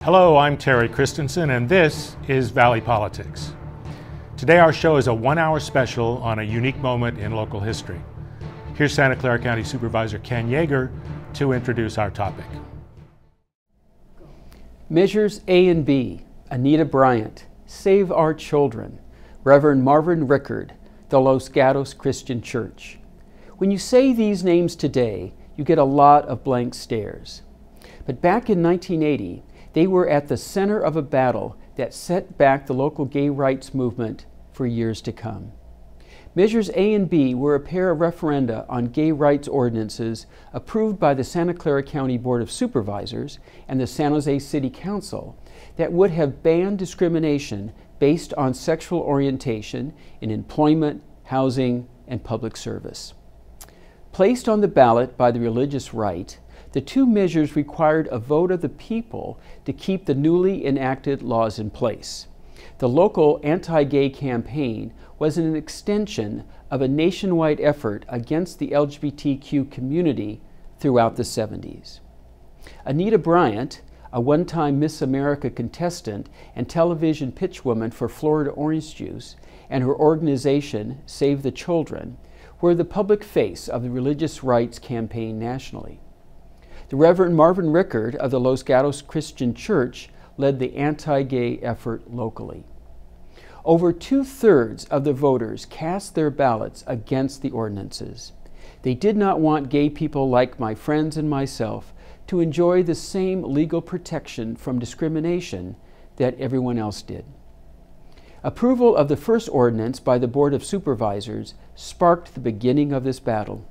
Hello, I'm Terry Christensen, and this is Valley Politics. Today our show is a one-hour special on a unique moment in local history. Here's Santa Clara County Supervisor Ken Yeager to introduce our topic. Measures A and B, Anita Bryant, Save Our Children, Reverend Marvin Rickard, the Los Gatos Christian Church. When you say these names today, you get a lot of blank stares. But back in 1980, they were at the center of a battle that set back the local gay rights movement for years to come. Measures A and B were a pair of referenda on gay rights ordinances approved by the Santa Clara County Board of Supervisors and the San Jose City Council that would have banned discrimination based on sexual orientation in employment, housing, and public service. Placed on the ballot by the religious right, the two measures required a vote of the people to keep the newly enacted laws in place. The local anti-gay campaign was an extension of a nationwide effort against the LGBTQ community throughout the 70s. Anita Bryant, a one-time Miss America contestant and television pitchwoman for Florida Orange Juice, and her organization, Save the Children, were the public face of the religious rights campaign nationally. The Reverend Marvin Rickard of the Los Gatos Christian Church led the anti-gay effort locally. Over 2/3 of the voters cast their ballots against the ordinances. They did not want gay people like my friends and myself to enjoy the same legal protection from discrimination that everyone else did. Approval of the first ordinance by the Board of Supervisors sparked the beginning of this battle.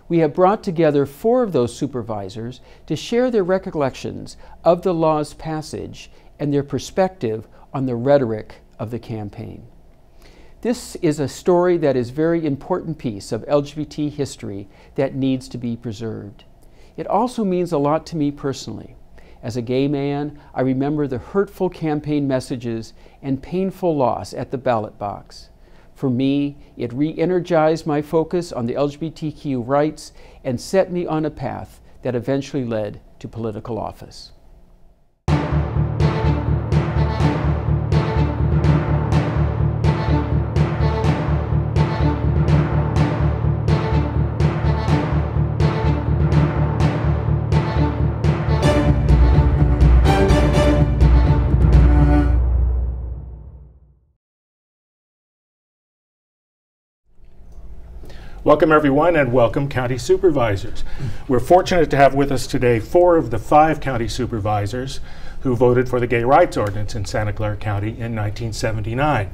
We have brought together 4 of those supervisors to share their recollections of the law's passage and their perspective on the rhetoric of the campaign. This is a story that is a very important piece of LGBT history that needs to be preserved. It also means a lot to me personally. As a gay man, I remember the hurtful campaign messages and painful loss at the ballot box. For me, it re-energized my focus on the LGBTQ rights and set me on a path that eventually led to political office. Welcome everyone, and welcome County Supervisors. We're fortunate to have with us today 4 of the 5 county supervisors who voted for the gay rights ordinance in Santa Clara County in 1979.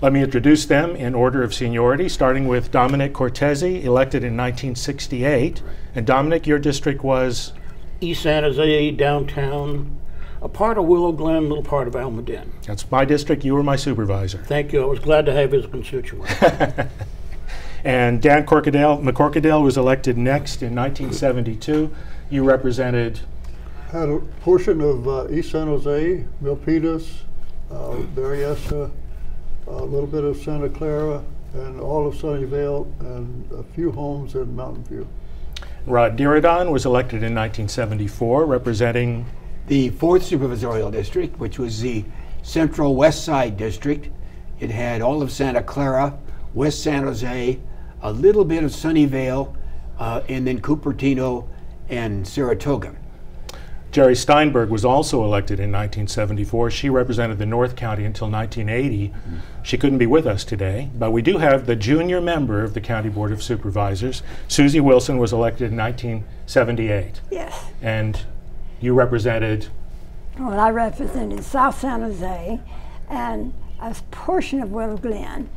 Let me introduce them in order of seniority, starting with Dominic Cortese, elected in 1968. And Dominic, your district was? East San Jose, downtown, a part of Willow Glen, a little part of Almaden. That's my district. You were my supervisor. Thank you. I was glad to have you as a constituent. And Dan McCorquodale was elected next in 1972. You represented? Had a portion of East San Jose, Milpitas, Berryessa, a little bit of Santa Clara, and all of Sunnyvale, and a few homes in Mountain View. Rod Diridon was elected in 1974, representing? The 4th Supervisorial District, which was the Central West Side District. It had all of Santa Clara, West San Jose, a little bit of Sunnyvale, and then Cupertino and Saratoga. Jerry Steinberg was also elected in 1974. She represented the North County until 1980. She couldn't be with us today, but we do have the junior member of the County Board of Supervisors. Susie Wilson was elected in 1978. Yes. And you represented? Well, I represented South San Jose and a portion of Willow Glen.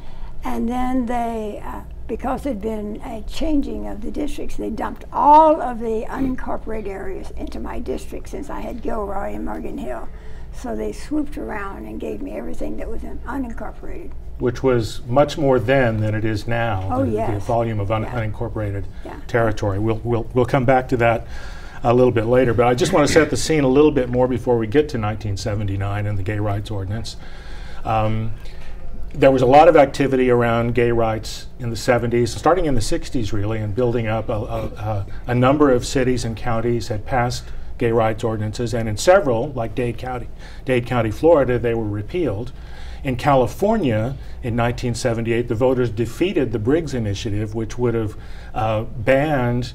And then they, because there'd been a changing of the districts, they dumped all of the unincorporated areas into my district since I had Gilroy and Morgan Hill. So they swooped around and gave me everything that was unincorporated. Which was much more then than it is now. Oh, the volume of unincorporated Yeah. territory. We'll come back to that a little bit later, but I just want to set the scene a little bit more before we get to 1979 and the gay rights ordinance. There was a lot of activity around gay rights in the 70s, starting in the 60s really, and building up. A number of cities and counties had passed gay rights ordinances, and in several, like Dade County, Florida, they were repealed. In California, in 1978, the voters defeated the Briggs Initiative, which would have banned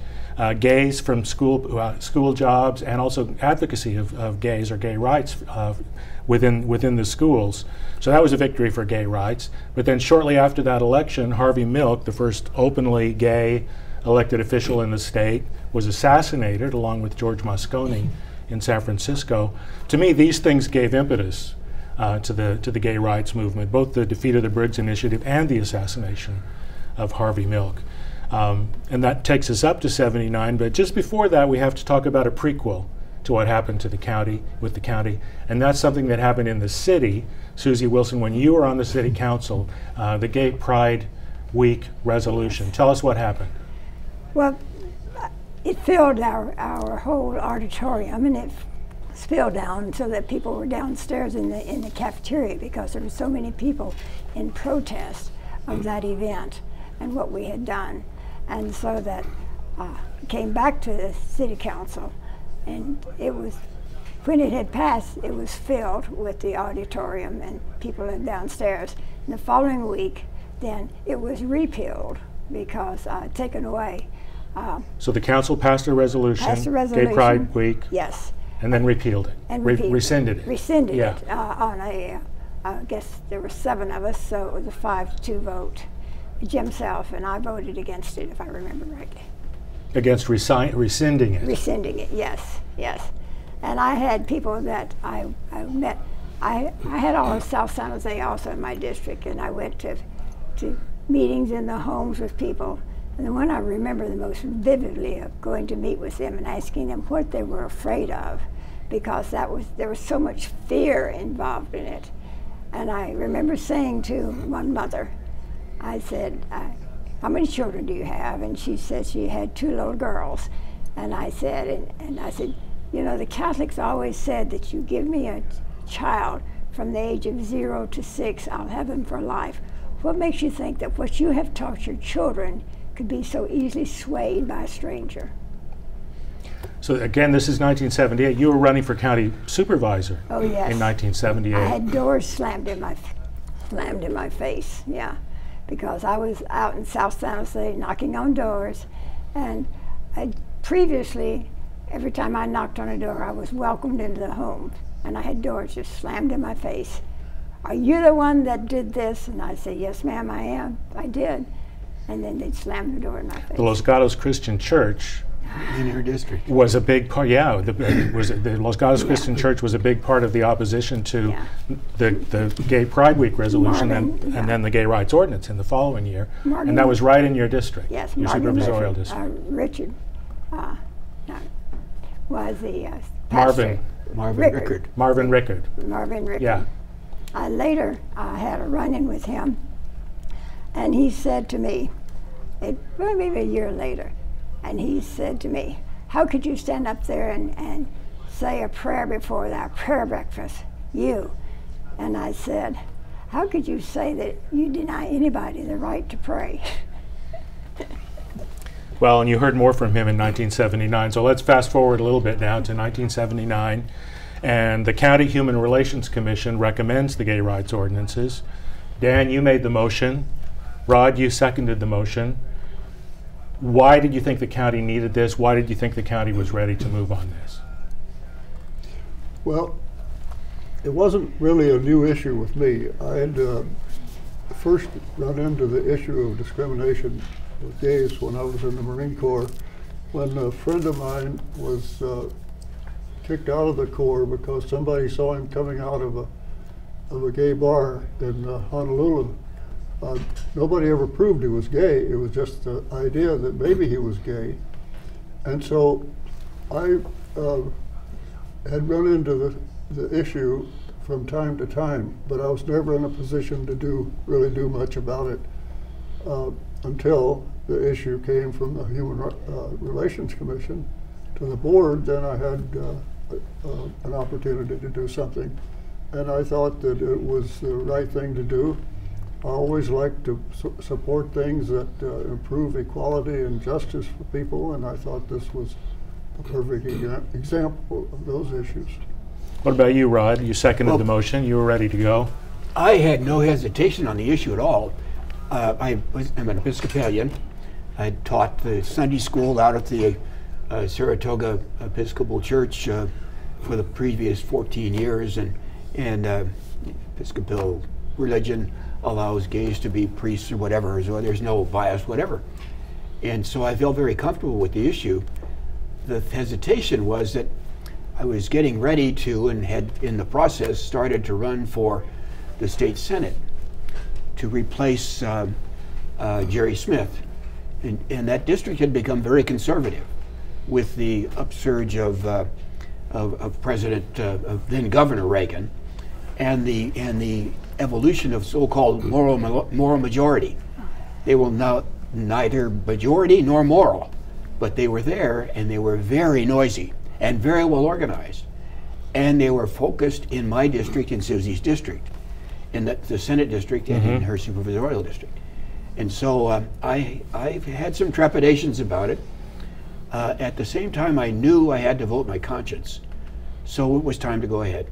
gays from school jobs and also advocacy of gays or gay rights within the schools. So that was a victory for gay rights. But then shortly after that election, Harvey Milk, the first openly gay elected official in the state, was assassinated along with George Moscone in San Francisco. To me, these things gave impetus to the gay rights movement, both the defeat of the Briggs Initiative and the assassination of Harvey Milk. And that takes us up to '79, but just before that we have to talk about a prequel to what happened to the county, with the county, and that's something that happened in the city. Susie Wilson, when you were on the city council, the Gay Pride Week resolution. Tell us what happened. Well, it filled our whole auditorium, and it spilled down so that people were downstairs in the cafeteria because there were so many people in protest of that event and what we had done. And so that came back to the city council, and it was, when it had passed, it was filled with the auditorium and people downstairs. And the following week, then it was repealed because taken away. So the council passed a resolution, Gay Pride Week, yes, and then repealed it, and rescinded it. Rescinded Yeah. it on I guess there were 7 of us, so it was a 5-2 vote. Jim Self and I voted against it, if I remember rightly. Against rescinding it? Rescinding it, yes, yes. And I had people that I met. I had all of South San Jose also in my district, and I went to meetings in the homes with people. And the one I remember the most vividly of going to meet with them and asking them what they were afraid of, because there was so much fear involved in it. And I remember saying to one mother, I said, how many children do you have? And she said she had 2 little girls. And I said, you know, the Catholics always said that you give me a child from the age of 0 to 6, I'll have him for life. What makes you think that what you have taught your children could be so easily swayed by a stranger? So again, this is 1978. You were running for county supervisor. Oh, yes. In 1978. I had doors slammed in my face, yeah, because I was out in South San Jose knocking on doors, and previously, every time I knocked on a door, I was welcomed into the home, and I had doors just slammed in my face. Are you the one that did this? And I'd say, yes, ma'am, I am. I did. And then they'd slam the door in my face. The Los Gatos Christian Church in your district was a big part. Yeah, the Los Gatos Christian Church was a big part of the opposition to the Gay Pride Week resolution and then the Gay Rights Ordinance in the following year. And that was right in your district. Yes, your supervisorial district. Richard was the pastor. Marvin Rickard. Marvin Rickard. Marvin Rickard. Yeah. Later, I had a run-in with him, and he said to me, maybe a year later, and he said to me, how could you stand up there and say a prayer before that prayer breakfast, you? And I said, how could you say that you deny anybody the right to pray? Well, and you heard more from him in 1979, so let's fast forward a little bit now to 1979. And the County Human Relations Commission recommends the gay rights ordinances. Dan, you made the motion. Rod, you seconded the motion. Why did you think the county needed this? Why did you think the county was ready to move on this? Well, it wasn't really a new issue with me. I had first run into the issue of discrimination with gays when I was in the Marine Corps, when a friend of mine was kicked out of the Corps because somebody saw him coming out of a gay bar in Honolulu. Nobody ever proved he was gay. It was just the idea that maybe he was gay. And so I had run into the issue from time to time, but I was never in a position to really do much about it until the issue came from the Human Relations Commission to the board. Then I had an opportunity to do something, and I thought that it was the right thing to do. I always like to support things that improve equality and justice for people, and I thought this was a perfect example of those issues. What about you, Rod? You seconded the motion. You were ready to go. I had no hesitation on the issue at all. I'm an Episcopalian. I taught the Sunday school out at the Saratoga Episcopal Church for the previous 14 years, and Episcopal religion allows gays to be priests or whatever, so there's no bias, whatever. And so I felt very comfortable with the issue. The hesitation was that I was getting ready to, and had in the process started to run for the state senate to replace Jerry Smith. And that district had become very conservative with the upsurge of then Governor Reagan, and the evolution of so-called moral majority. They were now neither majority nor moral, but they were there, and they were very noisy and very well organized, and they were focused in my district, in Susie's district, in the Senate district, and in her supervisorial district. And so I had some trepidations about it. At the same time, I knew I had to vote my conscience, so it was time to go ahead.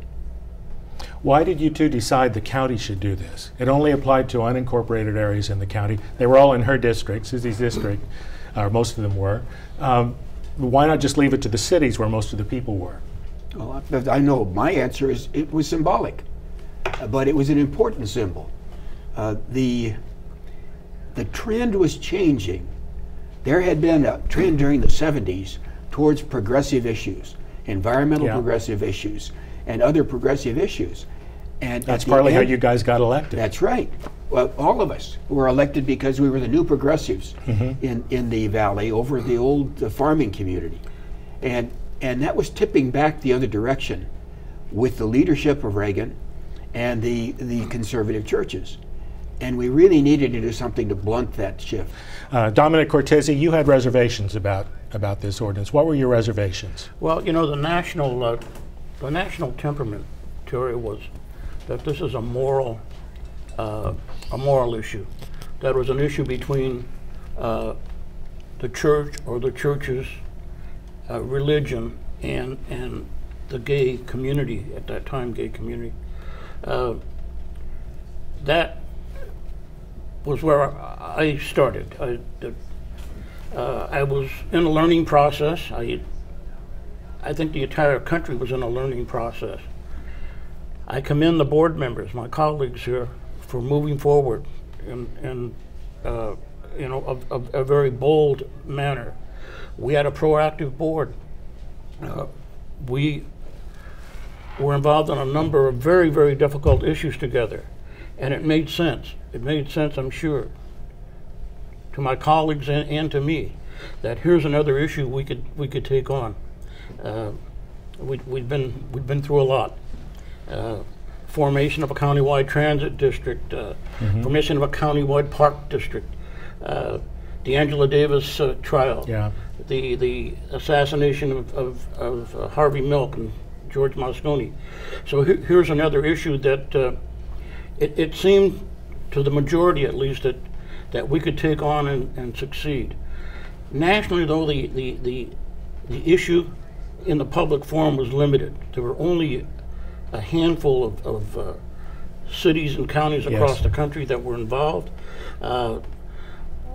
Why did you two decide the county should do this? It only applied to unincorporated areas in the county. They were all in her district, Susie's district, or most of them were. Why not just leave it to the cities where most of the people were? Well, I know my answer is it was symbolic, but it was an important symbol. The trend was changing. There had been a trend during the 70s towards progressive issues, environmental progressive issues, and other progressive issues. And that's partly how you guys got elected. That's right. Well, all of us were elected because we were the new progressives in the valley over the old farming community. And that was tipping back the other direction with the leadership of Reagan and the conservative churches. And we really needed to do something to blunt that shift. Dominic Cortese, you had reservations about this ordinance. What were your reservations? Well, you know, the national temperament, Terry, was that this is a moral issue. That was an issue between the church or the church's religion and the gay community at that time, gay community. That was where I started. I was in a learning process. I think the entire country was in a learning process. I commend the board members, my colleagues here, for moving forward in you know, a very bold manner. We had a proactive board. We were involved in a number of very, very difficult issues together, and it made sense. It made sense, I'm sure, to my colleagues and to me, that here's another issue we could take on. We've been through a lot. Formation of a countywide transit district, formation of a countywide park district, the Angela Davis trial, the assassination of Harvey Milk and George Moscone. So here's another issue that it seemed to the majority, at least, that we could take on and succeed. Nationally, though, the issue in the public forum was limited. There were only a handful of cities and counties across the country that were involved.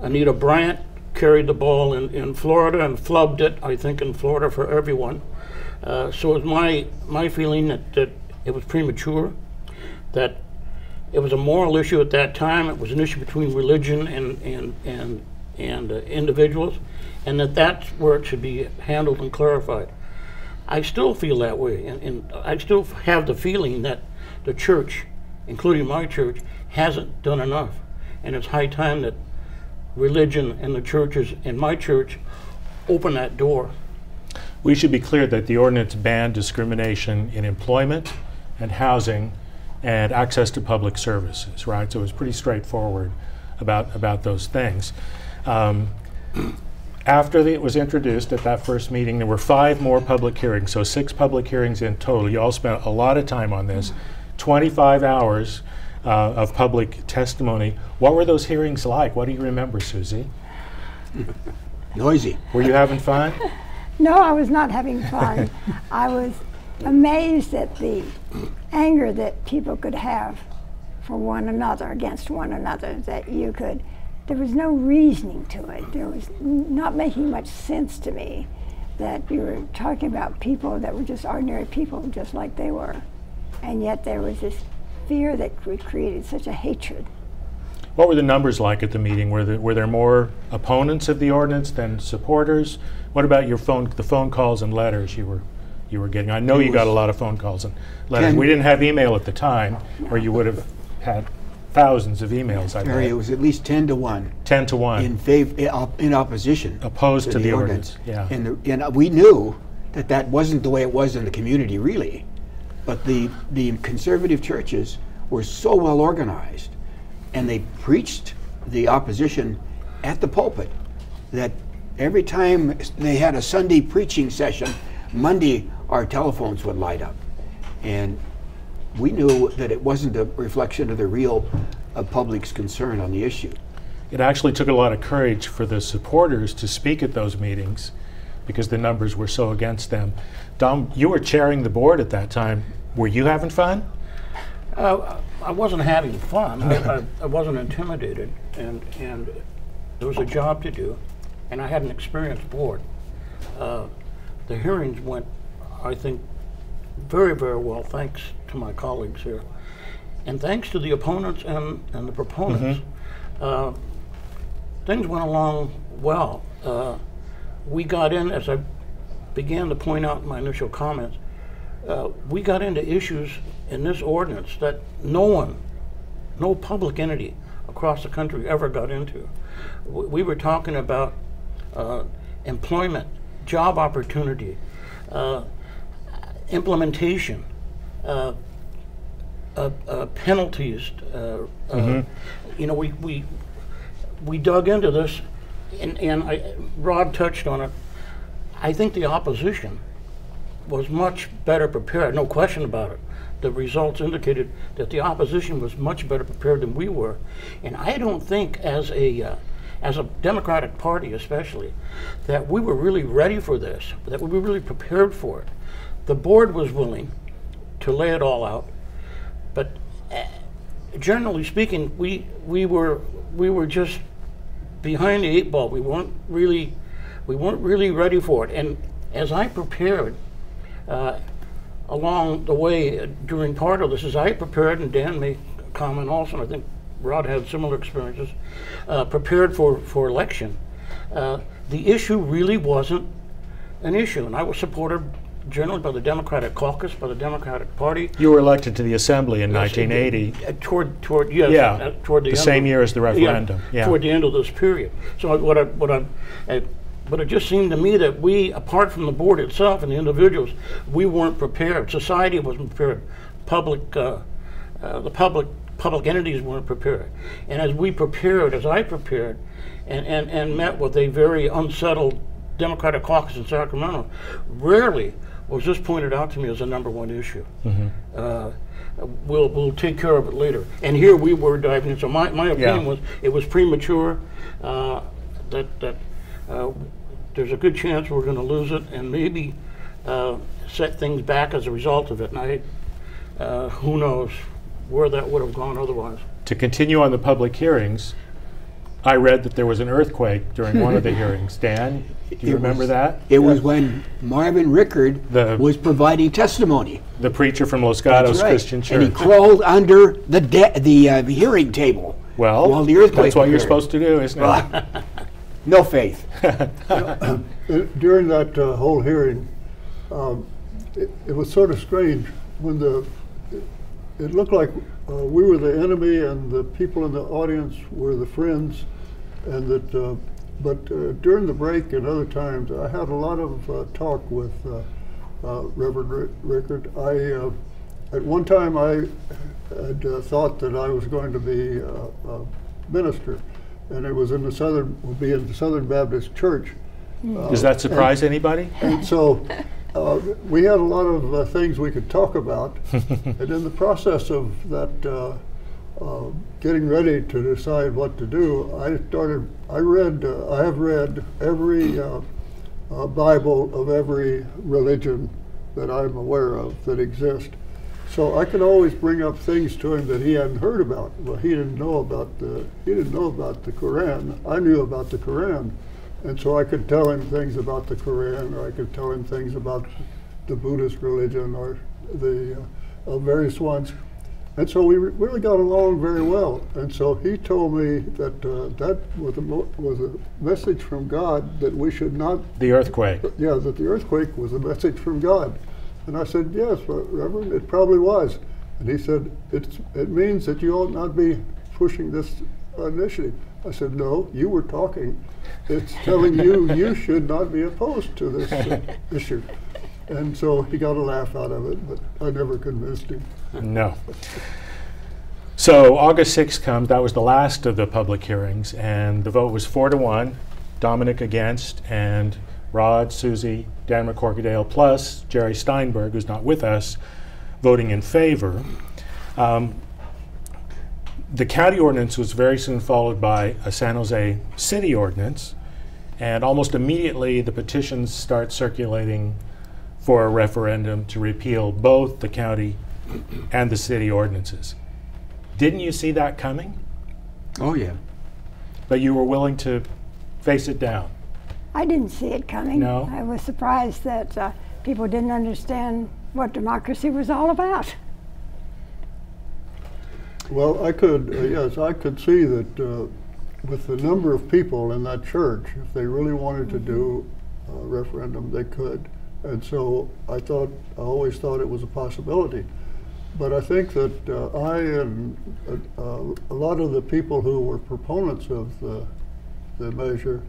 Anita Bryant carried the ball in Florida and flubbed it, I think, in Florida for everyone. So it was my feeling that it was premature, that it was a moral issue at that time. It was an issue between religion and individuals, and that's where it should be handled and clarified. I still feel that way, and I still have the feeling that the church, including my church, hasn't done enough, and it's high time that religion and the churches and my church open that door. We should be clear that the ordinance banned discrimination in employment and housing and access to public services, right? So it was pretty straightforward about those things. After it was introduced at that first meeting, there were 5 more public hearings, so 6 public hearings in total. You all spent a lot of time on this, 25 hours of public testimony. What were those hearings like? What do you remember, Susie? Noisy. Were you having fun? No, I was not having fun. I was amazed at the anger that people could have for one another, against one another, that you could, there was no reasoning to it. There was not making much sense to me that you were talking about people that were just ordinary people, just like they were. And yet there was this fear that created such a hatred. What were the numbers like at the meeting? Were there more opponents of the ordinance than supporters? What about the phone calls and letters you were getting? I know you got a lot of phone calls and letters. We didn't have email at the time, or you would have had thousands of emails. I bet. It was at least 10 to 1. 10 to 1. In opposition. Opposed to the ordinance. Yeah. And we knew that wasn't the way it was in the community, really. But the conservative churches were so well organized, and they preached the opposition at the pulpit, that every time they had a Sunday preaching session, Monday our telephones would light up. And we knew that it wasn't a reflection of the real public's concern on the issue. It actually took a lot of courage for the supporters to speak at those meetings because the numbers were so against them. Dom, you were chairing the board at that time. Were you having fun? I wasn't having fun. I wasn't intimidated, and there was a job to do, and I had an experienced board. The hearings went, I think, very, very well, thanks to my colleagues here, and thanks to the opponents and the proponents. Things went along well. We got in, as I began to point out in my initial comments, we got into issues in this ordinance that no public entity across the country ever got into. We were talking about employment, job opportunity, implementation, penalties. You know, we dug into this, and Rod touched on it. I think the opposition was much better prepared, no question about it. The results indicated that the opposition was much better prepared than we were. And I don't think, as a Democratic Party especially, that we were really ready for this, that we were really prepared for it. The board was willing to lay it all out, but generally speaking, we were just behind the 8 ball. We weren't really ready for it. And as I prepared along the way during part of this, as I prepared, and Dan may comment also, and I think Rod had similar experiences, prepared for election, the issue really wasn't an issue. And I was supported generally by the Democratic caucus, by the Democratic Party. You were elected to the Assembly in 1980. Toward the same year as the referendum. Yeah, toward the end of this period. So but it just seemed to me that we, apart from the board itself and the individuals, we weren't prepared. Society wasn't prepared. The public entities weren't prepared. And as I prepared, and met with a very unsettled Democratic caucus in Sacramento, rarely was this pointed out to me as a #1 issue. We'll take care of it later. And here we were diving in. So my opinion was it was premature. That there's a good chance we're going to lose it, and maybe set things back as a result of it. And who knows where that would have gone otherwise. To continue on the public hearings, I read that there was an earthquake during one of the hearings. Dan, do you remember that? It was when Marvin Rickard was providing testimony. The preacher from Los Gatos Christian Church. And he crawled under the hearing table. Well, while the earthquake that's what you're supposed to do, isn't it? No faith. During that whole hearing, it was sort of strange when it looked like we were the enemy and the people in the audience were the friends, and that. But during the break and other times, I had a lot of talk with Reverend Rickard. At one time, I had thought that I was going to be a minister, and it was in the Southern Baptist Church. Does that surprise anybody? And so we had a lot of things we could talk about, and in the process of that, getting ready to decide what to do, I have read every Bible of every religion that I'm aware of that exist. So I could always bring up things to him that he hadn't heard about. Well, he didn't know about the Quran. I knew about the Quran, and so I could tell him things about the Quran, or I could tell him things about the Buddhist religion or the various ones. And so we really got along very well. And so he told me that that was a message from God, that we should not... The earthquake. Yeah, that the earthquake was a message from God. And I said, yes, Reverend, it probably was. And he said, it means that you ought not be pushing this initiative. I said, no, you were talking. It's telling you you should not be opposed to this issue. And so he got a laugh out of it, but I never convinced him. No. So August 6th comes. That was the last of the public hearings, and the vote was 4-1, Dominic against, and Rod, Susie, Dan McCorquodale, plus Jerry Steinberg, who's not with us, voting in favor. The county ordinance was very soon followed by a San Jose city ordinance, and almost immediately the petitions start circulating for a referendum to repeal both the county and the city ordinances. Didn't you see that coming? Oh, yeah. But you were willing to face it down? I didn't see it coming. No? I was surprised that people didn't understand what democracy was all about. Well, I could, yes, I could see that with the number of people in that church, if they really wanted to do a referendum, they could. And so I always thought it was a possibility. But I think that I and a lot of the people who were proponents of the measure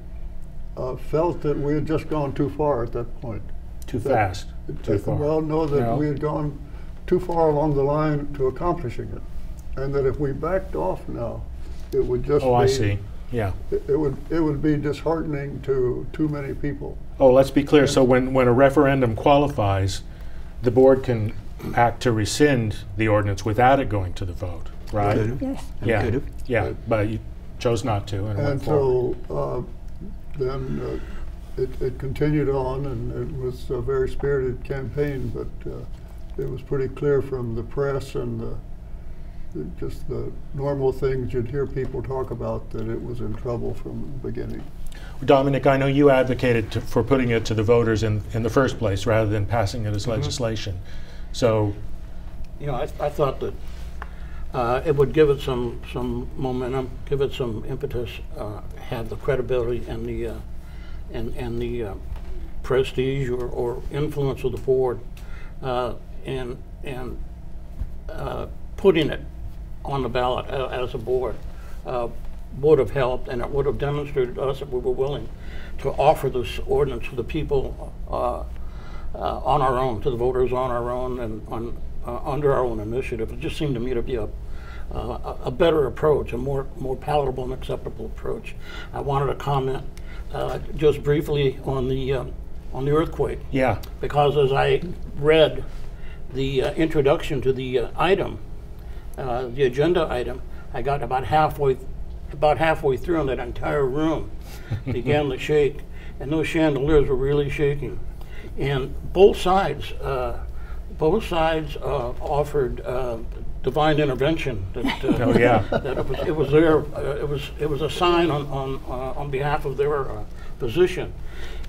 felt that we had just gone too far at that point. Too fast, too far. Well, no, that we had gone too far along the line to accomplishing it. And that if we backed off now, it would just be... Oh, I see. Yeah. It would be disheartening to too many people. Oh, let's be clear. So when a referendum qualifies, the board can act to rescind the ordinance without it going to the vote, right? Yes. Yeah, yeah, but you chose not to and went forward. So then it continued on, and it was a very spirited campaign, but it was pretty clear from the press and just the normal things you'd hear people talk about that it was in trouble from the beginning. Dominic, I know you advocated for putting it to the voters in the first place rather than passing it as legislation. So, you know, I thought that it would give it some momentum, give it some impetus, have the credibility and the prestige or influence of the board, and putting it on the ballot as a board would have helped, and it would have demonstrated to us that we were willing to offer this ordinance to the people on our own, to the voters on our own, and under our own initiative. It just seemed to me to be a better approach, a more palatable and acceptable approach. I wanted to comment just briefly on the earthquake. yeah, Because as I read the introduction to the item, the agenda item, I got about halfway through, and that entire room began to shake, and those chandeliers were really shaking. And both sides offered divine intervention. That, oh yeah, that it was a sign on behalf of their position.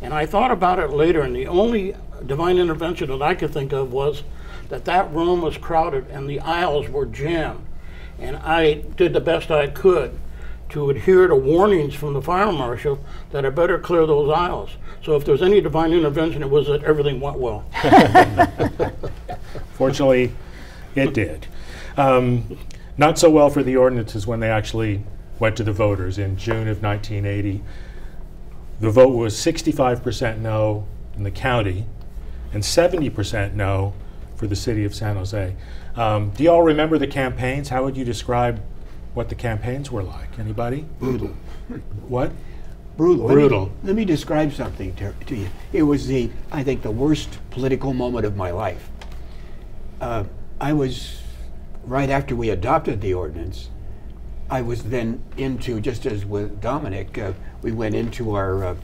And I thought about it later, and the only divine intervention that I could think of was that room was crowded and the aisles were jammed. And I did the best I could to adhere to warnings from the fire marshal that I better clear those aisles. So if there's any divine intervention, it was that everything went well. Fortunately, it did. Not so well for the ordinances when they actually went to the voters in June of 1980. The vote was 65% no in the county and 70% no for the city of San Jose. Do you all remember the campaigns? How would you describe what the campaigns were like? Anybody? Brutal. What? Brutal. Brutal. Let me describe something to you. It was I think the worst political moment of my life. I was, right after we adopted the ordinance, I was then into, just as with Dominic, we went into our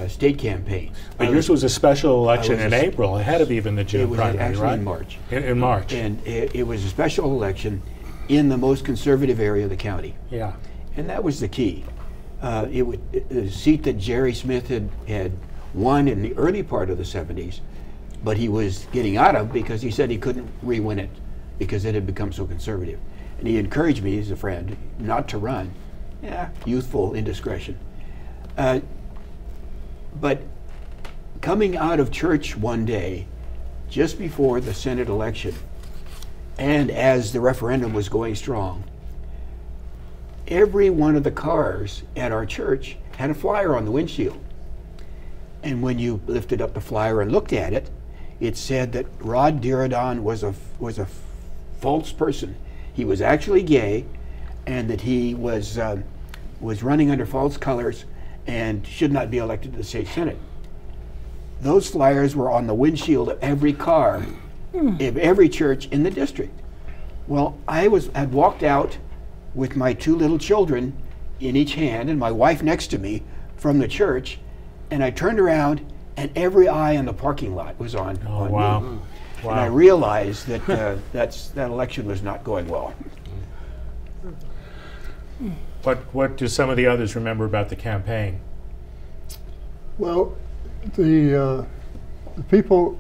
state campaigns. But yours was a special election in a- April, ahead of even the It June was primary, actually right? in March. In March. And it was a special election in the most conservative area of the county. Yeah. And that was the key. The seat that Jerry Smith had won in the early part of the 70s, but he was getting out of because he said he couldn't re-win it because it had become so conservative. And he encouraged me as a friend not to run. Yeah, youthful indiscretion. But coming out of church one day, just before the Senate election, and as the referendum was going strong, every one of the cars at our church had a flyer on the windshield. And when you lifted up the flyer and looked at it, it said that Rod Diridon was a false person. He was actually gay, and that he was running under false colors and should not be elected to the state senate. Those flyers were on the windshield of every car of every church in the district. Well, I had walked out with my two little children in each hand and my wife next to me from the church, and I turned around and every eye in the parking lot was on me. Wow. And I realized that that election was not going well. What do some of the others remember about the campaign? Well, the people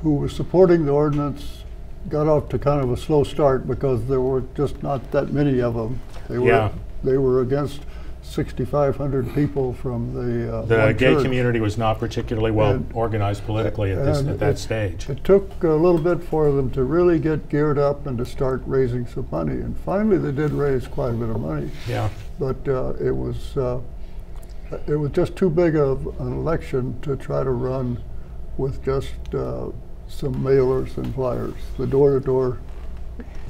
who were supporting the ordinance got off to kind of a slow start because there were just not that many of them. They were against 6,500 people from the gay church. community was not particularly well organized politically at that stage. It took a little bit for them to really get geared up and to start raising some money. And finally, they did raise quite a bit of money. Yeah. But it was just too big of an election to try to run with just some mailers and flyers, the door-to-door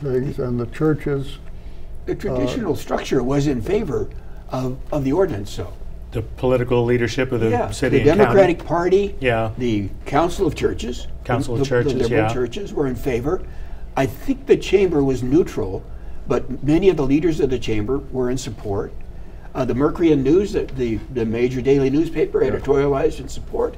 things, and the churches. The traditional structure was in favor of the ordinance, so. The political leadership of the city the and Democratic county. Party, Yeah. the Council of Churches, Council of the Churches, liberal churches were in favor. I think the chamber was neutral, but many of the leaders of the chamber were in support. The Mercury News, the major daily newspaper, editorialized in support.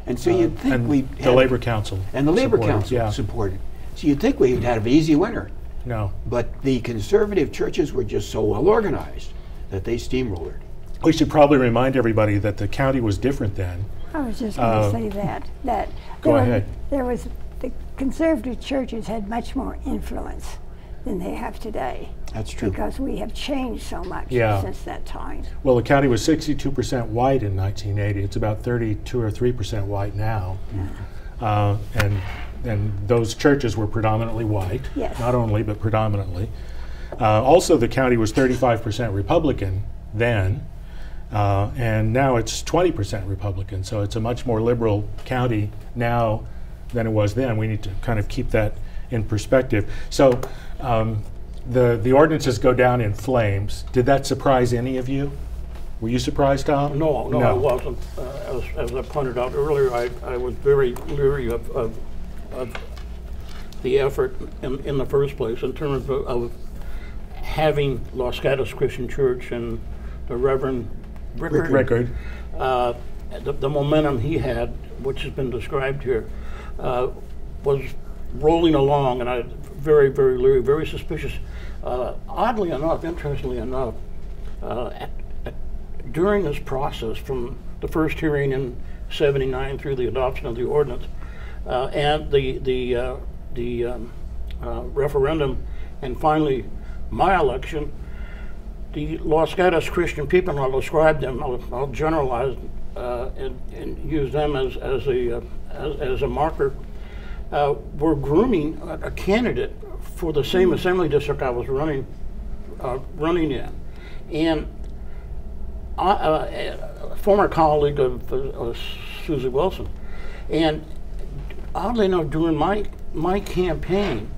And so you'd think and we'd the Labor Council. And the Labor supported, Council yeah. supported. So you'd think we'd have an easy winner. No. But the conservative churches were just so well organized that they steamrolled. We should probably remind everybody that the county was different then. I was just going to say that Go ahead. The conservative churches had much more influence than they have today. That's true. Because we have changed so much since that time. Well, the county was 62% white in 1980. It's about 32 or 3% white now. And those churches were predominantly white. Yes. Not only, but predominantly. Also, the county was 35% Republican then, and now it's 20% Republican. So it's a much more liberal county now than it was then. We need to kind of keep that in perspective. So the ordinances go down in flames. Did that surprise any of you? Were you surprised, Tom? No, I wasn't. As I pointed out earlier, I was very leery of the effort in the first place in terms of having Los Gatos Christian Church and the Reverend Rickard. The momentum he had, which has been described here, was rolling along, and I very, very leery, very suspicious. Oddly enough, interestingly enough, during this process, from the first hearing in '79 through the adoption of the ordinance and the referendum, and finally my election, the Los Gatos Christian people, and I'll describe them, I'll generalize and use them as a marker, were grooming a candidate for the same assembly district I was running in, and a former colleague of Susie Wilson, and oddly enough, during my campaign,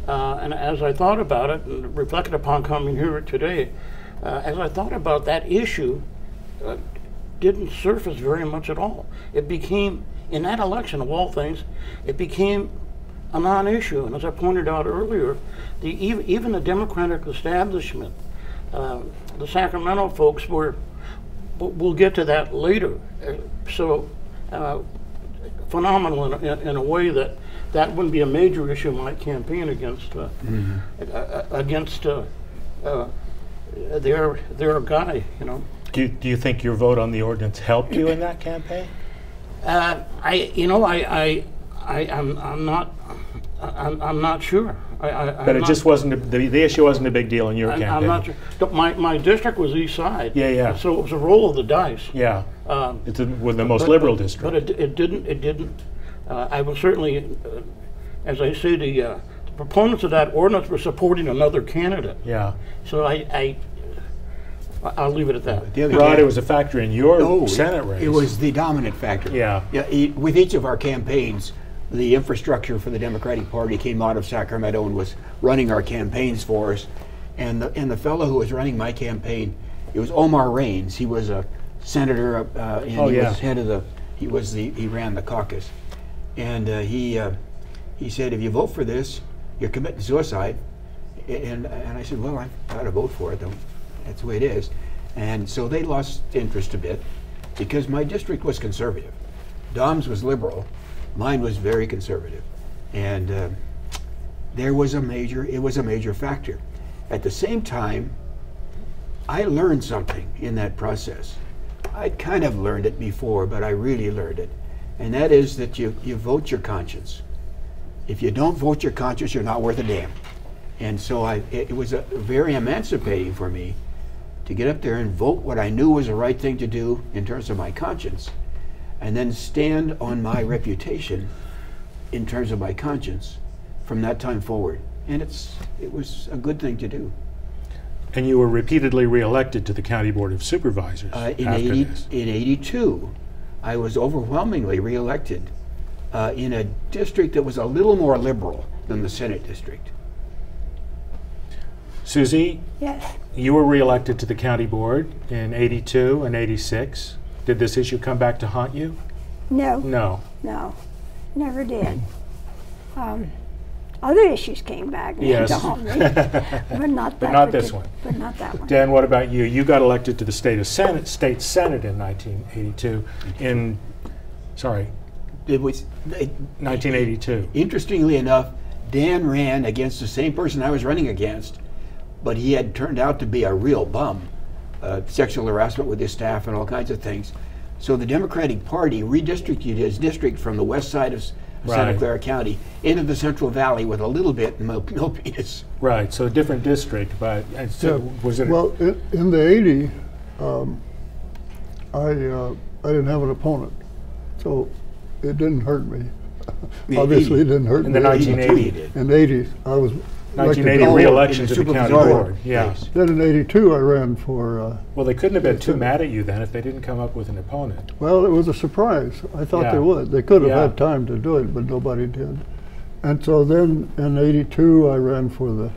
and as I thought about it and reflected upon coming here today, as I thought about that issue, didn't surface very much at all. It became, in that election of all things, it became a non-issue. And as I pointed out earlier, even the Democratic establishment, the Sacramento folks were we'll get to that later. Phenomenal in a way that wouldn't be a major issue in my campaign against their guy, you know. Do you think your vote on the ordinance helped you in that campaign? I'm not sure. But it just wasn't the issue wasn't a big deal in your campaign. I'm not sure. My district was East Side. Yeah. So it was a roll of the dice. Yeah. It's with the most liberal district. But it didn't. I was certainly, as I say, the proponents of that ordinance were supporting another candidate. Yeah. So I'll leave it at that. Rod, it was a factor in your Senate race. It was the dominant factor. Yeah. With each of our campaigns, the infrastructure for the Democratic Party came out of Sacramento and was running our campaigns for us. And the fellow who was running my campaign, it was Omar Raines. He was a senator, and he was head of the. He ran the caucus, and he said, if you vote for this, you're committing suicide. And I said, well, I've got to vote for it, though. That's the way it is. And so they lost interest a bit because my district was conservative. Dom's was liberal. Mine was very conservative. And it was a major factor. At the same time, I learned something in that process. I'd kind of learned it before, but I really learned it. And that is that you vote your conscience. If you don't vote your conscience, you're not worth a damn. And so it was very emancipating for me to get up there and vote what I knew was the right thing to do in terms of my conscience, and then stand on my reputation in terms of my conscience from that time forward. And it was a good thing to do. And you were repeatedly reelected to the County Board of Supervisors In 82, I was overwhelmingly reelected in a district that was a little more liberal than the Senate district. Susie? Yes. You were reelected to the County Board in 82 and 86. Did this issue come back to haunt you? No. No. Never did. Other issues came back Yes. to haunt me, but not that. But not this one. But not that one. Dan, what about you? You got elected to the state Senate in 1982. It was 1982. Interestingly enough, Dan ran against the same person I was running against, but he had turned out to be a real bum, sexual harassment with his staff and all kinds of things. So the Democratic Party redistricted his district from the west side of Santa Clara County into the Central Valley with a little bit in Milpitas. Right, so a different district, but was it? Well, in the 80s, I didn't have an opponent, so it didn't hurt me. Obviously, it didn't hurt in me. the 1980s. In the 80s, I was 1980 re-election to the county board. Yeah. Then in 82, I ran for. Well, they couldn't have been too mad at you then if they didn't come up with an opponent. Well, it was a surprise. I thought they would. They could have had time to do it, but nobody did. And so then in 82, I ran for the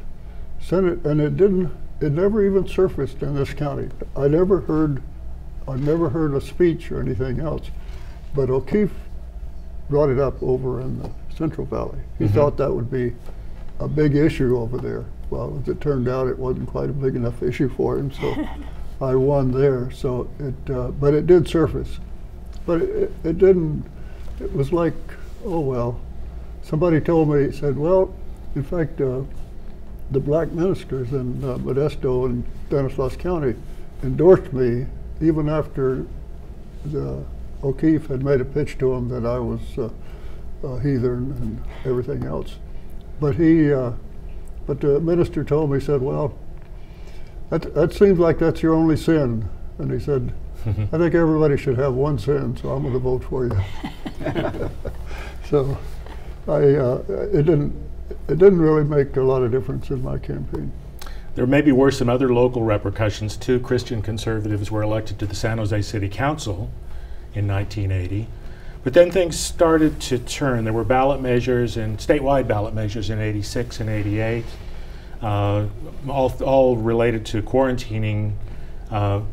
Senate, and it never even surfaced in this county. I never heard a speech or anything else, but O'Keefe brought it up over in the Central Valley. He thought that would be a big issue over there. Well, as it turned out, it wasn't quite a big enough issue for him, so I won there. So but it did surface. But it didn't. It was like, oh well. Somebody told me, said, well, in fact, the black ministers in Modesto and Stanislaus County endorsed me even after O'Keefe had made a pitch to him that I was a heathen and everything else. But but the minister told me, he said, well, that seems like that's your only sin. And he said, I think everybody should have one sin, so I'm going to vote for you. So it didn't really make a lot of difference in my campaign. There maybe were some other local repercussions. 2 Christian conservatives were elected to the San Jose City Council in 1980. But then things started to turn. There were ballot measures and statewide ballot measures in 86 and 88, all related to quarantining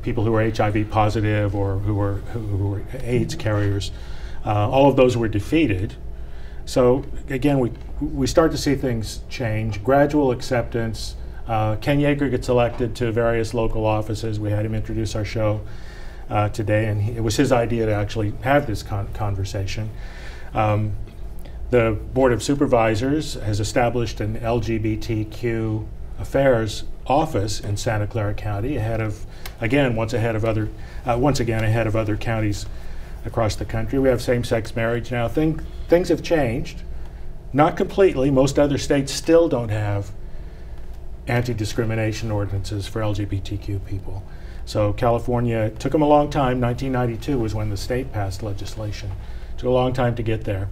people who were HIV positive or who were AIDS carriers. All of those were defeated. So again, we start to see things change, gradual acceptance. Ken Yeager gets elected to various local offices. We had him introduce our show. today, and it was his idea to actually have this conversation. The Board of Supervisors has established an LGBTQ affairs office in Santa Clara County, once again ahead of other counties across the country. We have same-sex marriage now. Things have changed, not completely. Most other states still don't have anti-discrimination ordinances for LGBTQ people. So California, it took them a long time. 1992 was when the state passed legislation. It took a long time to get there.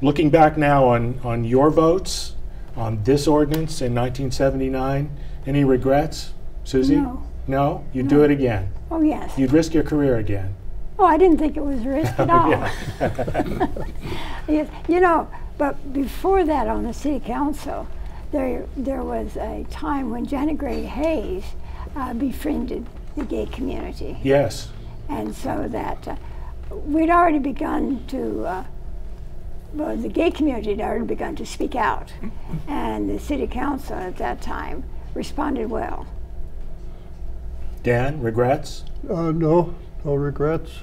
Looking back now on your votes on this ordinance in 1979, any regrets, Susie? No. No? You'd do it again? Oh, yes. You'd risk your career again? Oh, I didn't think it was a risk at all. Yes, you know, but before that on the city council, there was a time when Janet Gray Hayes befriended the gay community. Yes. And so that we'd already begun to, the gay community had already begun to speak out, and the city council at that time responded well. Dan, regrets? No regrets.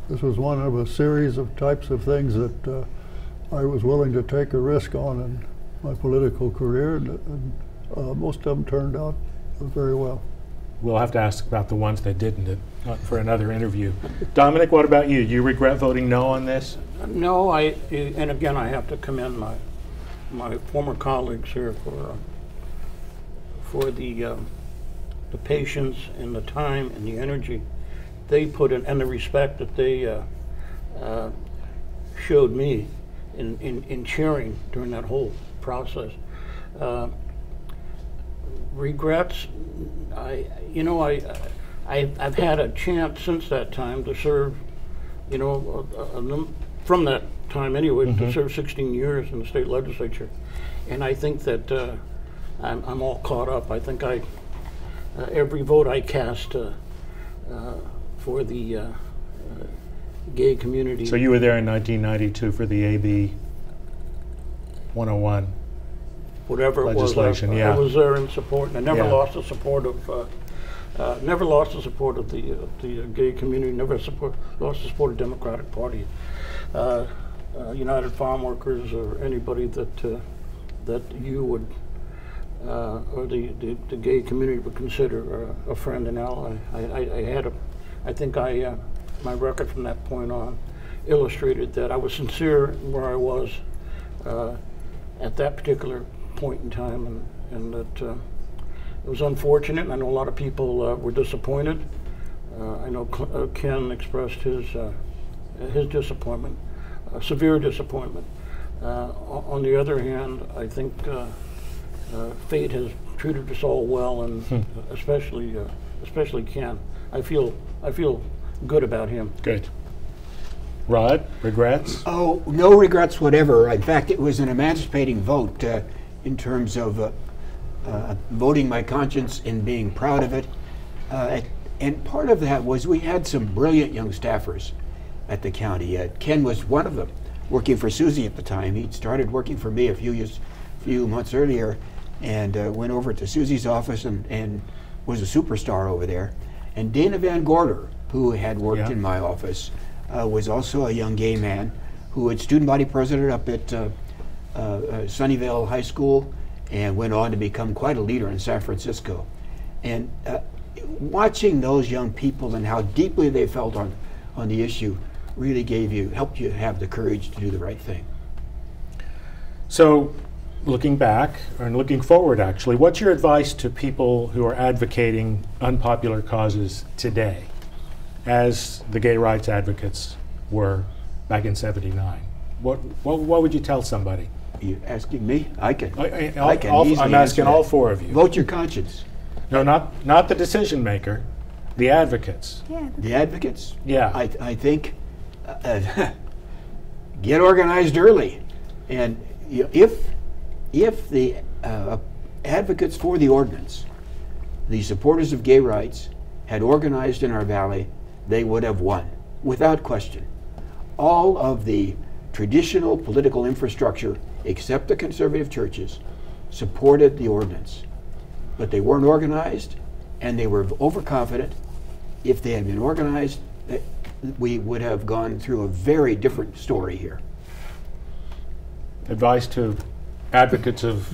This was one of a series of types of things that I was willing to take a risk on in my political career, and most of them turned out very well. We'll have to ask about the ones that didn't for another interview. Dominic, what about you? You regret voting no on this? No, and again, I have to commend my former colleagues here for the patience and the time and the energy they put in, and the respect that they showed me in cheering during that whole process. Regrets, I've had a chance since that time to serve, from that time anyway, to serve 16 years in the state legislature, and I think that I'm all caught up. I think every vote I cast for the gay community. So you were there in 1992 for the AB 101. Whatever legislation, it was, yeah. I was there in support, and I never Yeah. lost the support of the gay community. Never lost the support of the Democratic Party, United Farm Workers, or anybody that you would or the gay community would consider a friend and ally. I think my record from that point on illustrated that I was sincere where I was at that particular point in time, and that it was unfortunate, and I know a lot of people were disappointed. I know Ken expressed his disappointment, severe disappointment. On the other hand, I think fate has treated us all well, and especially Ken. I feel good about him. Good. Rod, regrets? Oh, no regrets whatever. In fact, it was an emancipating vote in terms of voting my conscience and being proud of it. And part of that was we had some brilliant young staffers at the county. Ken was one of them, working for Susie at the time. He'd started working for me a few months earlier, and went over to Susie's office and was a superstar over there. And Dana Van Gorder, who had worked in my office, was also a young gay man who was student body president up at Sunnyvale High School, and went on to become quite a leader in San Francisco. And watching those young people and how deeply they felt on the issue really helped you have the courage to do the right thing. So, looking back, and looking forward actually, what's your advice to people who are advocating unpopular causes today, as the gay rights advocates were back in '79? What would you tell somebody? You asking me? I can I'm asking all four of you. Vote your conscience. No, not the decision maker, the advocates. Yeah. The advocates? Yeah. I think get organized early, and if the advocates for the ordinance, the supporters of gay rights, had organized in our valley, they would have won, without question. All of the traditional political infrastructure, except the conservative churches, supported the ordinance. But they weren't organized, and they were overconfident, if they had been organized, we would have gone through a very different story here. Advice to advocates of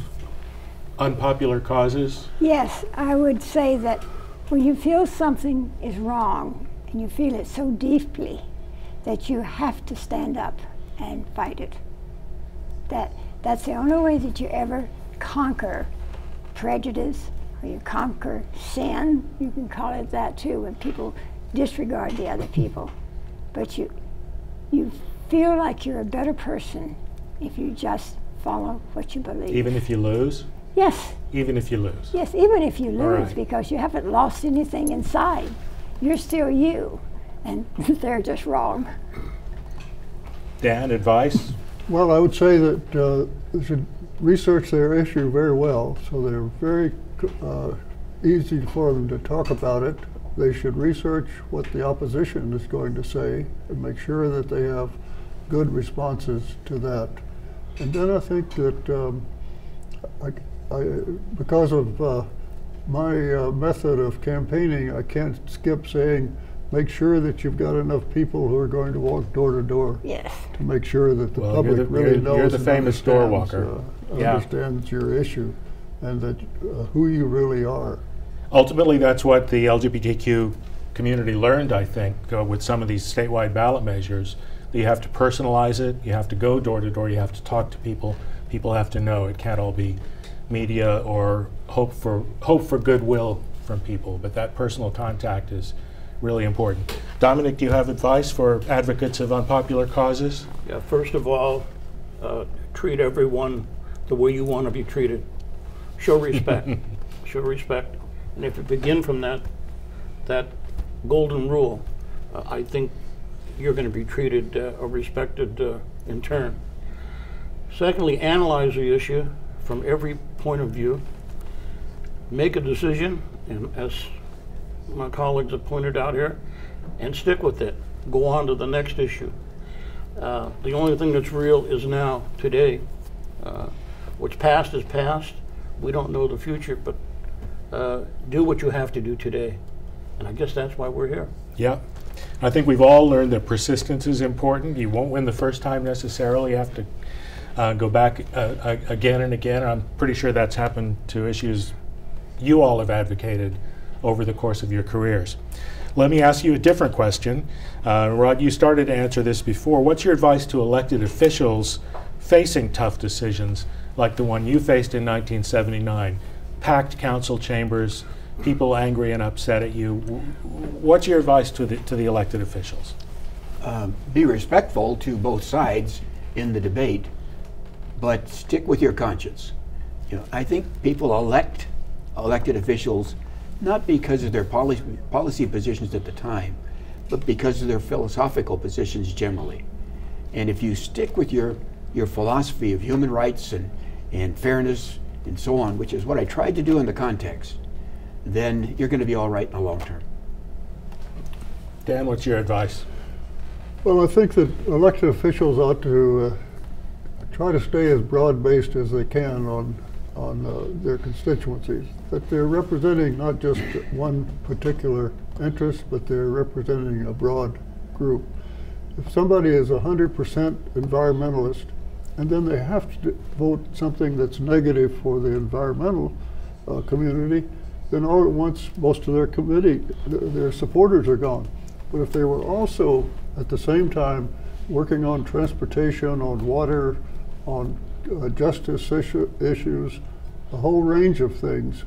unpopular causes? Yes, I would say that when you feel something is wrong and you feel it so deeply that you have to stand up and fight it. That's the only way that you ever conquer prejudice, or you conquer sin. You can call it that too, when people disregard the other people. But you feel like you're a better person if you just follow what you believe. Even if you lose? Yes. Even if you lose? Yes, even if you lose, right. because you haven't lost anything inside. You're still you, and they're just wrong. Dan, advice? Well, I would say that they should research their issue very well, so they're very easy for them to talk about it. They should research what the opposition is going to say and make sure that they have good responses to that. And then I think that because of my method of campaigning, I can't skip saying, make sure that you've got enough people who are going to walk door to door. Yes. To make sure that the Well, public really knows. You're the famous door walker. Understands your issue, and that who you really are. Ultimately, that's what the LGBTQ community learned, I think, with some of these statewide ballot measures. That you have to personalize it, you have to go door to door, you have to talk to people. People have to know. It can't all be media or hope for goodwill from people, but that personal contact is really important. Dominic, do you have advice for advocates of unpopular causes? Yeah, first of all, treat everyone the way you want to be treated. Show respect. Show respect. And if you begin from that golden rule, I think you're going to be treated or respected in turn. Secondly, analyze the issue from every point of view. Make a decision, and as my colleagues have pointed out here, and stick with it. Go on to the next issue. The only thing that's real is now, today. What's past is past. We don't know the future, but do what you have to do today. And I guess that's why we're here. Yeah. I think we've all learned that persistence is important. You won't win the first time necessarily. You have to go back again and again. I'm pretty sure that's happened to issues you all have advocated over the course of your careers. Let me ask you a different question. Rod, you started to answer this before. What's your advice to elected officials facing tough decisions like the one you faced in 1979? Packed council chambers, people angry and upset at you. What's your advice to the elected officials? Be respectful to both sides in the debate, but stick with your conscience. You know, I think people elect elected officials not because of their policy positions at the time, but because of their philosophical positions generally. And if you stick with your philosophy of human rights and fairness and so on, which is what I tried to do in the context, then you're going to be all right in the long term. Dan, what's your advice? Well, I think that elected officials ought to try to stay as broad-based as they can on their constituencies, that they're representing not just one particular interest, but they're representing a broad group. If somebody is 100% environmentalist, and then they have to vote something that's negative for the environmental community, then all at once most of their committee, their supporters are gone. But if they were also at the same time working on transportation, on water, on justice issues, a whole range of things,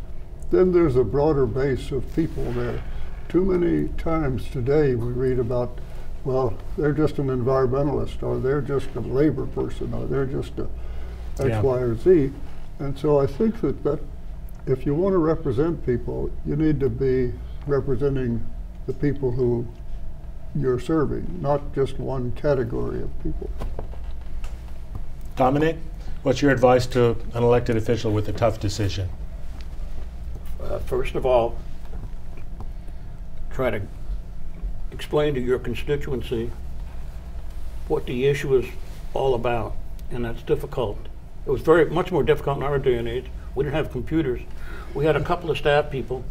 then there's a broader base of people there. Too many times today we read about, well, they're just an environmentalist, or they're just a labor person, or they're just a X, Y, or Z. And so I think that if you want to represent people, you need to be representing the people who you're serving, not just one category of people. Dominic, what's your advice to an elected official with a tough decision? First of all, try to explain to your constituency what the issue is all about, and that's difficult. It was much more difficult in our day and age. We didn't have computers. We had a couple of staff people,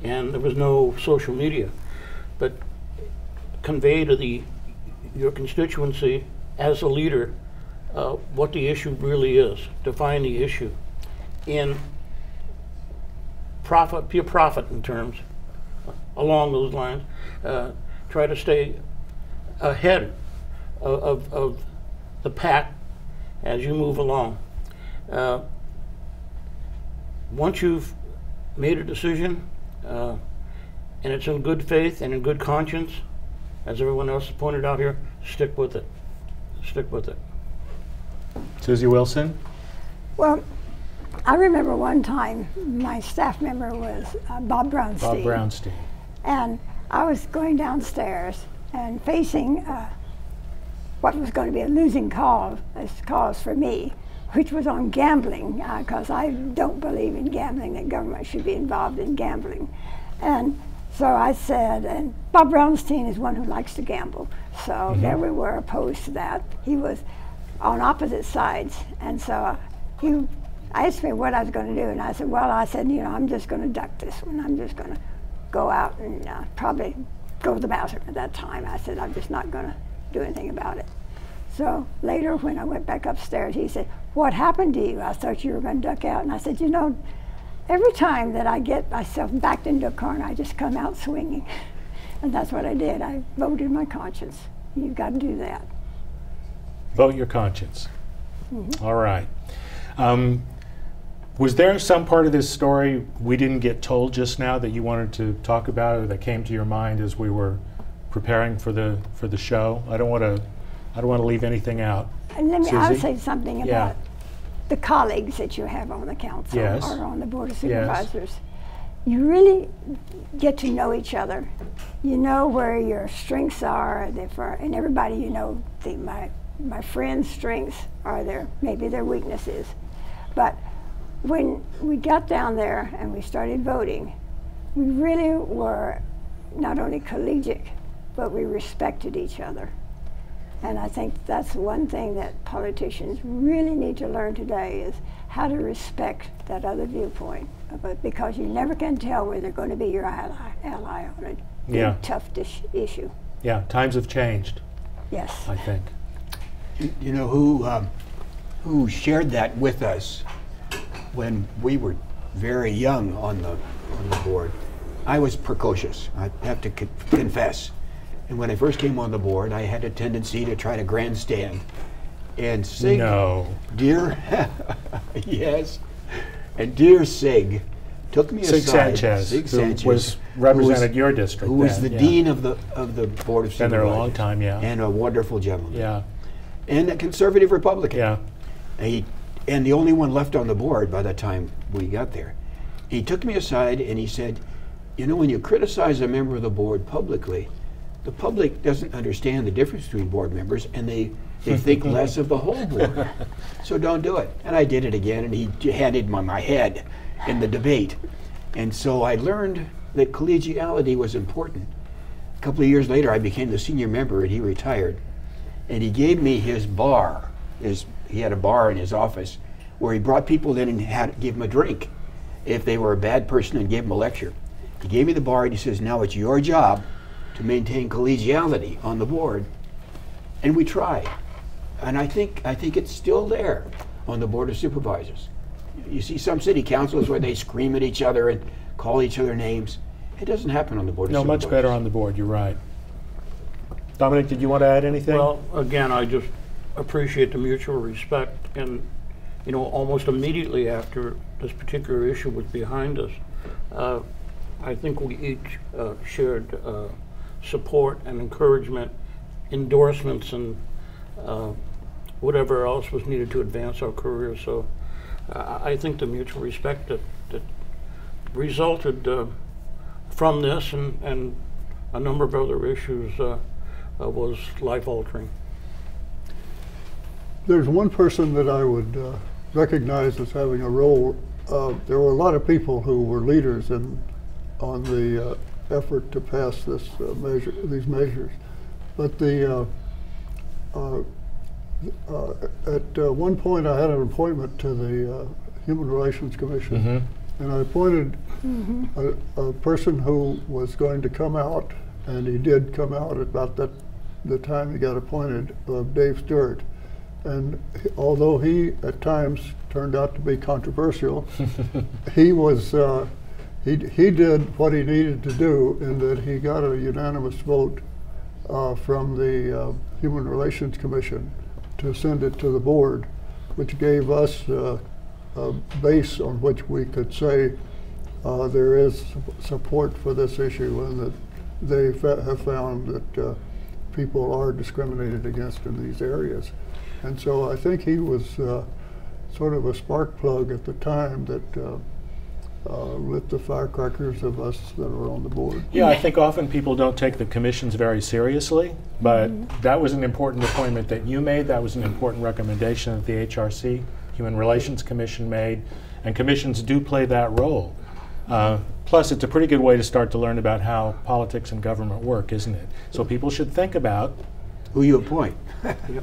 and there was no social media. but convey to your constituency as a leader what the issue really is. Define the issue, and be a prophet in terms along those lines. Try to stay ahead of the pack as you move along. Once you've made a decision, and it's in good faith and in good conscience, as everyone else pointed out here, stick with it. Stick with it. Susie Wilson? Well, I remember one time my staff member was Bob Brownstein. Bob Brownstein. And I was going downstairs and facing what was going to be a losing cause for me, which was on gambling, because I don't believe in gambling, that government should be involved in gambling. And so I said, and Bob Brownstein is one who likes to gamble, so there we were opposed to that. He was on opposite sides, and so he asked me what I was going to do, and I said, well, I'm just going to duck this one. I'm just going to go out and probably go to the bathroom at that time. I said, I'm just not going to do anything about it. So later, when I went back upstairs, he said, what happened to you? I thought you were going to duck out. And I said, you know, every time that I get myself backed into a corner, I just come out swinging. And that's what I did. I voted my conscience. You've got to do that. Vote your conscience. All right. Was there some part of this story we didn't get told just now that you wanted to talk about, or that came to your mind as we were preparing for the show? I don't want to leave anything out. And I'll Susie? say something about the colleagues that you have on the council Yes. or on the Board of Supervisors. Yes. You really get to know each other. You know where your strengths are, and everybody, you know, my friends' strengths are maybe their weaknesses. But when we got down there and we started voting, we really were not only collegiate, but we respected each other. And I think that's one thing that politicians really need to learn today, is how to respect that other viewpoint. Because you never can tell where they're going to be your ally on a big, tough issue. Yeah, times have changed. Yes. I think. You know who shared that with us when we were very young on the board? I was precocious, I have to confess. And when I first came on the board, I had a tendency to try to grandstand and Sig. No. Dear, yes. And dear Sig took me aside. Sig Sanchez, who was represented your district. Who was the dean of the Board of Supervisors. Been there a long time, yeah. And a wonderful gentleman. Yeah. And a conservative Republican. Yeah. And the only one left on the board by the time we got there. He took me aside and he said, you know, when you criticize a member of the board publicly, the public doesn't understand the difference between board members, and they think less of the whole board. So don't do it. And I did it again, and he handed me my head in the debate. And so I learned that collegiality was important. A couple of years later, I became the senior member, and he retired. And he gave me his bar. He had a bar in his office where he brought people in and had to give them a drink if they were a bad person, and gave them a lecture. He gave me the bar, and he says, now it's your job to maintain collegiality on the board. And we try. And I think it's still there on the Board of Supervisors. You see some city councils where they scream at each other and call each other names. It doesn't happen on the Board of Supervisors. No, much better on the board, you're right. Dominic, did you want to add anything? Well, again, I just appreciate the mutual respect, and you know, almost immediately after this particular issue was behind us, I think we each shared support and encouragement, endorsements, and whatever else was needed to advance our careers. So I think the mutual respect that resulted from this and a number of other issues was life-altering. There's one person that I would recognize as having a role. There were a lot of people who were leaders on the effort to pass these measures, but at one point I had an appointment to the Human Relations Commission, and I appointed a person who was going to come out and he did come out about the time he got appointed, Dave Stewart. And although he at times turned out to be controversial, he was he did what he needed to do in that he got a unanimous vote from the Human Relations Commission to send it to the board, which gave us a base on which we could say there is support for this issue, and that they have found that people are discriminated against in these areas. And so I think he was sort of a spark plug at the time that lit the firecrackers of us that were on the board. Yeah, I think often people don't take the commissions very seriously, but that was an important appointment that you made. That was an important recommendation that the HRC, Human Relations Commission, made, and commissions do play that role. Plus, it's a pretty good way to start to learn about how politics and government work, isn't it? So people should think about Who you appoint.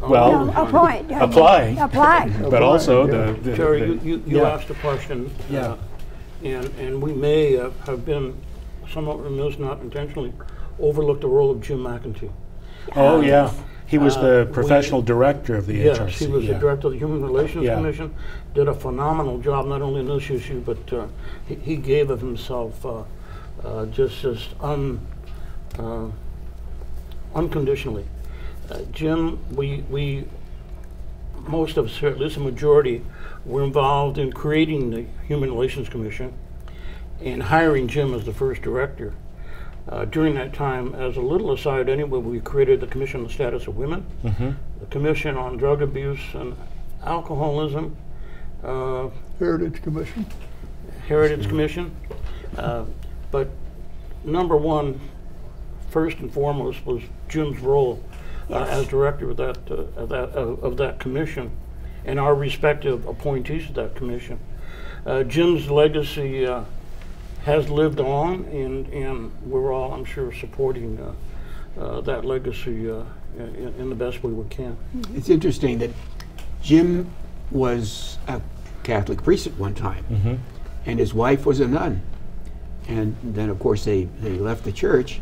well, Appoint. applying, Apply. but also Yeah. the Jerry, you yeah. asked a question, Yeah. and we may have been somewhat remiss, not intentionally, overlooked the role of Jim McEntee. Oh yeah, he was the we- professional director of the HRC. Yes, he was yeah. the director of the Human Relations Yeah. Commission, did a phenomenal job, not only in this issue, but he gave of himself just unconditionally. Jim, we most of us, at least a majority, were involved in creating the Human Relations Commission and hiring Jim as the first director. During that time, as a little aside anyway, we created the Commission on the Status of Women, the Commission on Drug Abuse and Alcoholism, Heritage Commission. Heritage Commission. But number one, first and foremost, was Jim's role as director of that commission, and our respective appointees to that commission. Jim's legacy has lived on, and we're all, I'm sure, supporting that legacy in the best way we can. It's interesting that Jim was a Catholic priest at one time, and his wife was a nun. And then, of course, they left the church,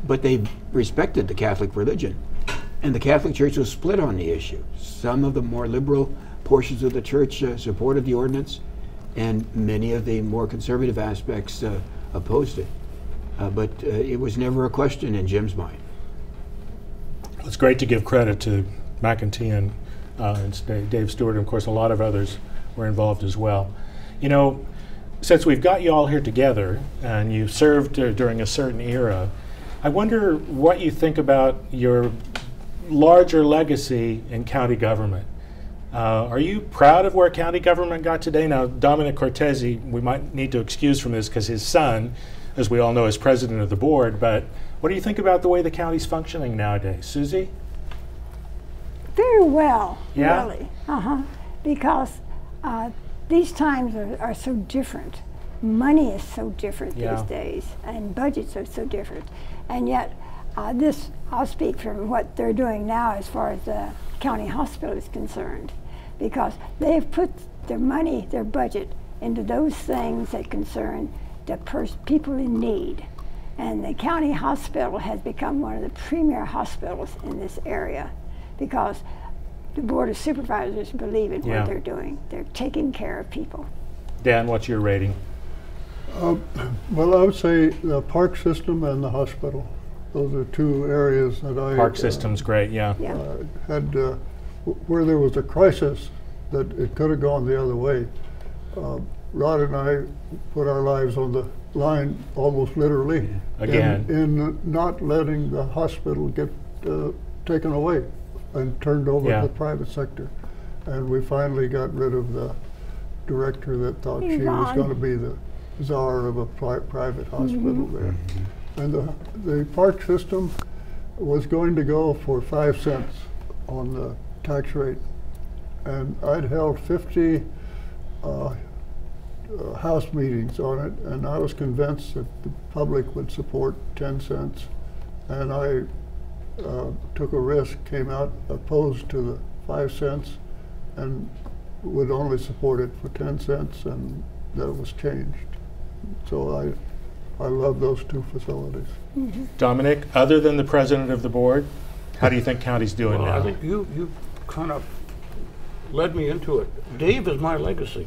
but they respected the Catholic religion. And the Catholic Church was split on the issue. Some of the more liberal portions of the church supported the ordinance, and many of the more conservative aspects opposed it. But it was never a question in Jim's mind. It's great to give credit to McEntee and Dave Stewart, and of course a lot of others were involved as well. You know, since we've got you all here together and you served during a certain era, I wonder what you think about your larger legacy in county government. Are you proud of where county government got today? Now, Dominic Cortese, we might need to excuse from this because his son, as we all know, is president of the board, but what do you think about the way the county's functioning nowadays? Susie? Very well, Yeah? really. Because these times are so different. Money is so different Yeah. these days, and budgets are so different. And yet, I'll speak from what they're doing now as far as the county hospital is concerned, because they've put their money, their budget, into those things that concern the people in need. And the county hospital has become one of the premier hospitals in this area, because the Board of Supervisors believe in Yeah. what they're doing. They're taking care of people. Dan, what's your rating? Well, I would say the park system and the hospital. Those are two areas that I Park system's great, yeah. Yeah. had where there was a crisis that it could have gone the other way. Rod and I put our lives on the line, almost literally, Again. in not letting the hospital get taken away and turned over Yeah. to the private sector. And we finally got rid of the director that thought she was Yvonne. going to be the czar of a private hospital there. And the park system was going to go for 5 cents on the tax rate. And I'd held 50 house meetings on it, and I was convinced that the public would support 10 cents. And I took a risk, came out opposed to the 5 cents, and would only support it for 10 cents, and that was changed. So I love those two facilities. Dominic, other than the president of the board, how do you think county's doing Well, now? I think you kind of led me into it. Dave is my legacy.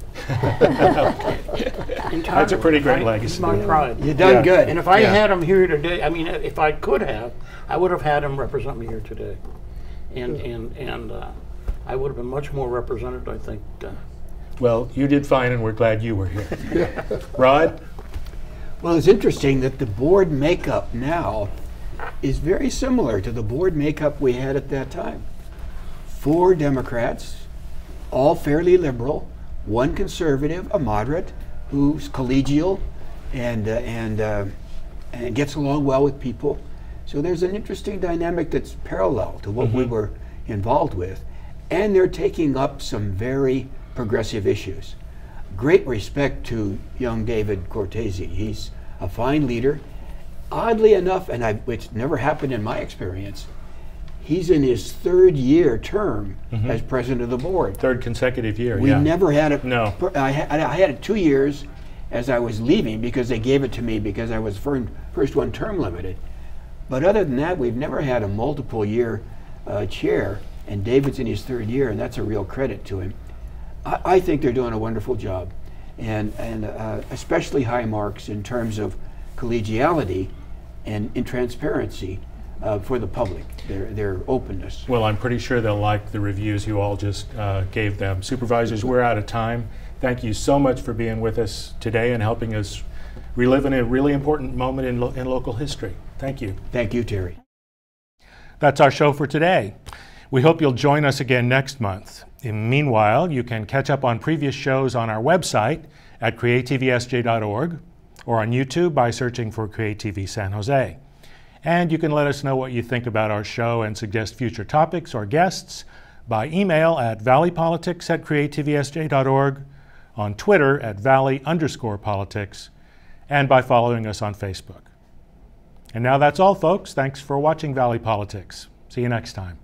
That's a pretty great legacy. He's my pride. You done Yeah. good. And if I Yeah. had him here today, I mean, if I could have, I would have had him represent me here today. And I would have been much more represented, I think. Well, you did fine, and we're glad you were here. Rod? Well, it's interesting that the board makeup now is very similar to the board makeup we had at that time. 4 Democrats, all fairly liberal, 1 conservative, a moderate, who's collegial and gets along well with people. So there's an interesting dynamic that's parallel to what we were involved with. And they're taking up some very progressive issues. Great respect to young David Cortese. He's a fine leader. Oddly enough, which never happened in my experience, he's in his 3rd year term as president of the board. 3rd consecutive year, We yeah. never had it. No. I had it 2 years as I was leaving because they gave it to me because I was first one term limited. But other than that, we've never had a multiple year chair, and David's in his 3rd year, and that's a real credit to him. I think they're doing a wonderful job, and especially high marks in terms of collegiality and in transparency for the public, their openness. Well, I'm pretty sure they'll like the reviews you all just gave them. Supervisors, we're out of time. Thank you so much for being with us today and helping us relive in a really important moment in local history. Thank you. Thank you, Terry. That's our show for today. We hope you'll join us again next month. Meanwhile, you can catch up on previous shows on our website at createtvsj.org or on YouTube by searching for Create TV San Jose. And you can let us know what you think about our show and suggest future topics or guests by email at valleypolitics@createtvsj.org, on Twitter at valley_politics, and by following us on Facebook. And now that's all, folks. Thanks for watching Valley Politics. See you next time.